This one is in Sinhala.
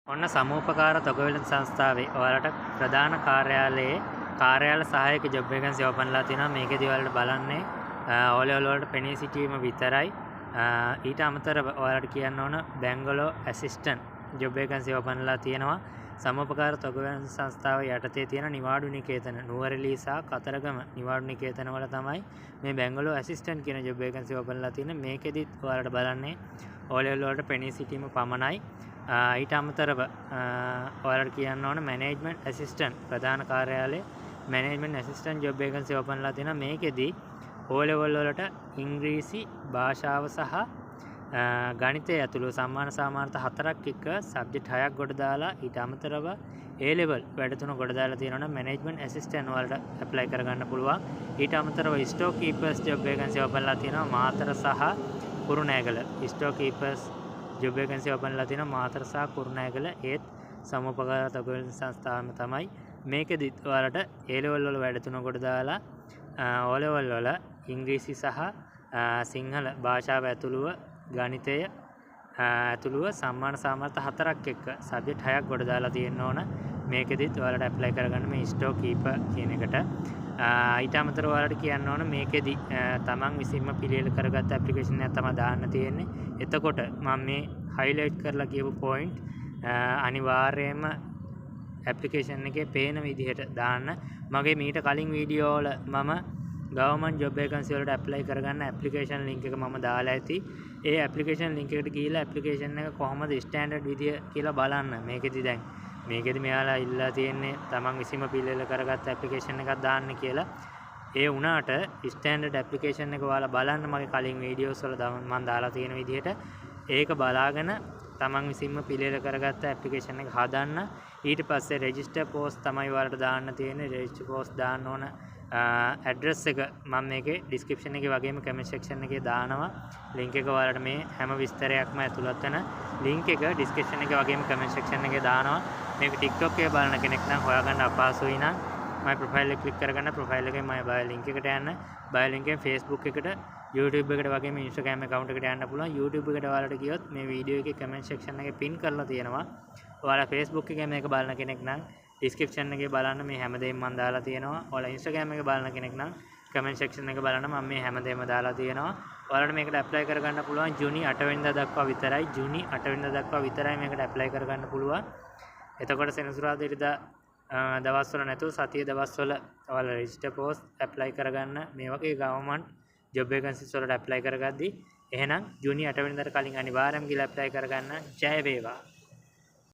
ඔන්න සමූපකාර තොගවැළඳ සංස්ථාවේ ඔයාලට ප්‍රධාන කාර්යාලයේ කාර්යාල සහායක ජොබ් වේකන්සි ඕපන්ලා තියෙනවා. මේකේදී ඔයාලට බලන්නේ O level වලට පෙනී සිටීම විතරයි. ඊට අමතරව ඔයාලට කියන්න ඕන බැංගලෝ ඇසිස්ටන්ට් ජොබ් වේකන්සි ඕපන්ලා තියෙනවා. සමූපකාර තොගවැළඳ සංස්ථාව යටතේ තියෙන නිවාඩු නිකේතන නුවරඑළිය සහ කතරගම නිවාඩු නිකේතන වල තමයි මේ බැංගලෝ ඇසිස්ටන්ට් කියන ජොබ් වේකන්සි ඕපන්ලා තියෙන්නේ. මේකෙදිත් ඔයාලට බලන්නේ O level වලට පෙනී සිටීම පමණයි. ඊට අමතරව ඔයාලට කියන්න ඕන මැනේජ්මන්ට් ඇසිස්ටන්ට් ප්‍රධාන කාර්යාලයේ මැනේජ්මන්ට් ඇසිස්ටන්ට් ජොබ් වේකන්සි ඕපන්ලා තියෙනවා. මේකෙදී O level වලට ඉංග්‍රීසි භාෂාව සහ ගණිතය ඇතුළු සම්මාන සාමාර්ථ 4ක් එක්ක සබ්ජෙක්ට් 6ක් ගොඩ දාලා ඊට අමතරව A level වැඩ තුන ගොඩ දාලා තියෙනවා. මැනේජ්මන්ට් ඇසිස්ටන්ට් වලට ඇප්ලයි කරගන්න පුළුවන්. ඊට අමතරව ස්ටෝක් කීපර්ස් ජොබ් වේකන්සි ඕපන්ලා තියෙනවා. මාතර සහ කුරුණෑගල ස්ටෝක් කීපර්ස් ජොබ් වේකන්සි ඕපන්ලා තියෙනවා. මාතර සහ කුරුණෑගල ඒත් සමූපකාර තොගවැළඳ සංස්ථාවම තමයි. මේකෙදිත් ඔයාලට A level වල වැඩ තුන කොට දාලා O level වල ඉංග්‍රීසි සහ සිංහල භාෂාව ඇතුළුව ගණිතය ඇතුළුව සම්මාන සාමර්ථ 4ක් එක්ක සබ්ජෙක්ට් 6ක් කොට දාලා තියෙන්න ඕන. මේකෙදිත් ඔයාලට ඇප්ලයි කරගන්න මේ ස්ටෝක් කීපර් කියන එකට. ඊට අමතරව ඔයාලට කියන්න ඕන මේකෙදි තමන් විසින්ම පිළියෙල කරගත්ත ඇප්ලිකේෂන් එකක් තමයි දාන්න තියෙන්නේ. එතකොට මම මේ හයිලයිට් කරලා කියපු පොයින්ට් අනිවාර්යයෙන්ම ඇප්ලිකේෂන් එකේ පේන විදිහට දාන්න. මගේ මීට කලින් වීඩියෝ වල මම ගවර්න්මන්ට් ජොබ් වේකන්සි වලට ඇප්ලයි කරගන්න ඇප්ලිකේෂන් ලින්ක් එක මම දාලා ඇති. ඒ ඇප්ලිකේෂන් ලින්ක් එකට ගිහිල්ලා ඇප්ලිකේෂන් එක කොහොමද ස්ටෑන්ඩඩ් විදිය කියලා බලන්න. මේකෙදි මෙයාලා ඉල්ලලා තියෙන්නේ තමන් විසින්ම පිළියෙල කරගත්ත ඇප්ලිකේෂන් එකක් දාන්න කියලා. ඒ වුණාට ස්ටෑන්ඩඩ් ඇප්ලිකේෂන් එක ඔයාලා බලන්න මගේ කලින් වීඩියෝස් වල මම දාලා තියෙන විදිහට ඒක බලාගෙන තමන් විසින්ම පිළියෙල කරගත්ත ඇප්ලිකේෂන් එක හදන්න. ඊට පස්සේ රෙජිස්ටර් පෝස්ට් තමයි ඔයාලට දාන්න තියෙන්නේ. රෙජිස්ටර් පෝස්ට් දාන්න ඕන ඇඩ්‍රස් එක මම මේකේ ඩිස්ක්‍රිප්ෂන් එකේ වගේම කමෙන්ට් සෙක්ෂන් එකේ දානවා. ලින්ක් එක ඔයාලට මේ හැම විස්තරයක්ම ඇතුළත් වෙන ලින්ක් එක ඩිස්ක්‍රිප්ෂන් එකේ වගේම කමෙන්ට් සෙක්ෂන් එකේ දානවා. මේක TikTok එකේ බලන කෙනෙක් නම් හොයාගන්න අපහසුයි නම් මගේ ප්‍රොෆයිල් එක ක්ලික් කරගන්න. ප්‍රොෆයිල් එකේ මගේ බයෝ ලින්ක් එකට යන්න. බයෝ ලින්ක් එකෙන් Facebook එකට YouTube එකට වගේම Instagram account එකට යන්න පුළුවන්. YouTube එකට ඔයාලට ගියොත් මේ වීඩියෝ එකේ කමෙන්ට් සෙක්ෂන් එකේ පින් කරලා තියෙනවා. ඔයාලා Facebook එකේ මේක බලන කෙනෙක් නම් ඩිස්ක්‍රිප්ෂන් එකේ බලන්න මේ හැමදේම මම දාලා තියෙනවා. ඔයාලා Instagram එකේ බලන කෙනෙක් නම් කමෙන්ට් සෙක්ෂන් එක බලන්න මම මේ හැමදේම දාලා තියෙනවා. ඔයාලට මේකට ඇප්ලයි කරගන්න පුළුවන් ජූනි 8 වෙනිදා දක්වා විතරයි. ජූනි 8 වෙනිදා දක්වා විතරයි මේකට ඇප්ලයි කරගන්න පුළුවන්. එතකොට සෙනසුරාදා ඉරිදා දවස්වල නැතුව සතිය දවස්වල ඔයාලා රෙජිස්ටර් පෝස්ට් ඇප්ලයි කරගන්න. මේ වගේ ගවර්න්මන්ට් ජොබ් වේකන්සිස් වලට ඇප්ලයි කරගද්දී එහෙනම් ජූනි 8 වෙනිදාට කලින් අනිවාර්යයෙන්ම ගිහලා ඇප්ලයි කරගන්න. ජය වේවා.